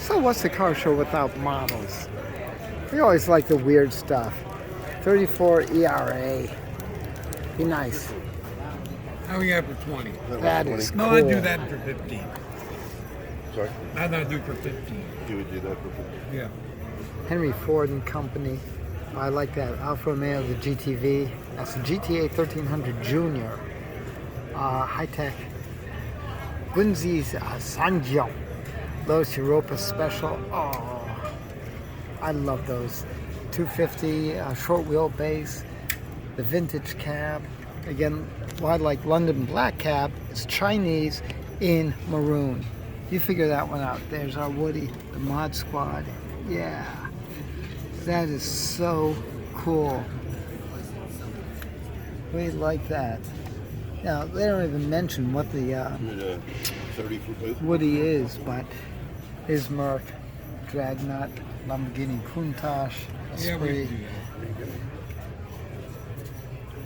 So what's the car show without models? We always like the weird stuff. 34 ERA. Be nice. How we got for 20? That is No, cool. I'd do that for 15. Sorry? I'd not do for 15. You would do that for 50. Yeah. Henry Ford and Company. I like that. Alfa Romeo, the GTV. That's the GTA 1300 Junior. High-tech. Gunzi's Sangyo. Lotus Europa Special. Oh, I love those. 250 short wheelbase. The vintage cab. Again, why I like London Black cab. It's Chinese in maroon. You figure that one out. There's our Woody, the Mod Squad. Yeah, that is so cool. We like that. Now, they don't even mention what the 30 for both. Woody is, but his Merc, Dreadnought, Lamborghini Countach, Yeah, we Esprit, do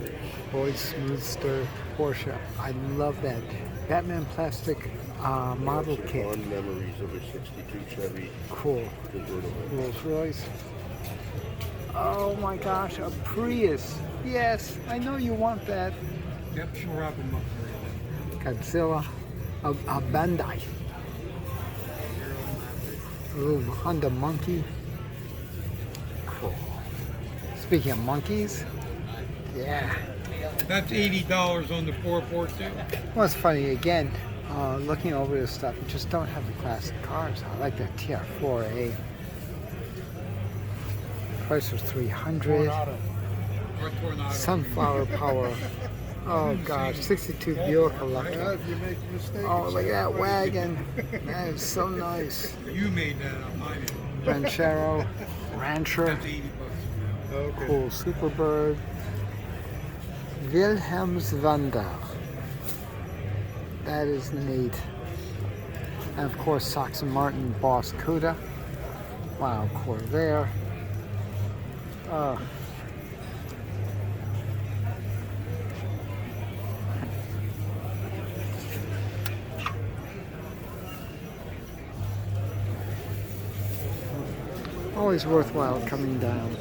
that. Boyd Smoothster, Porsche. I love that. Batman plastic model kit. Fond memories of a 62 Chevy Cool. convertible. Rolls Royce. Oh my gosh, a Prius. Yes, I know you want that. Yep, she'll wrap them up for you. Godzilla. A Bandai. Ooh, Honda Monkey. Cool. Speaking of monkeys, yeah. That's $80 on the 442. Well, it's funny, again, looking over this stuff, you just don't have the classic cars. I like that TR4A. Price was $300. Tornado. Or Tornado. Sunflower Power. Oh gosh, 62 Buick Electra. Oh, look at that wagon. That is so nice. You made that up, mine. Ranchero, Rancher. That's $80. Okay. Cool Superbird. Wilhelmswander. That is neat. And of course, Sox and Martin Boss Cuda. Wow, Corvair. Always worthwhile coming down.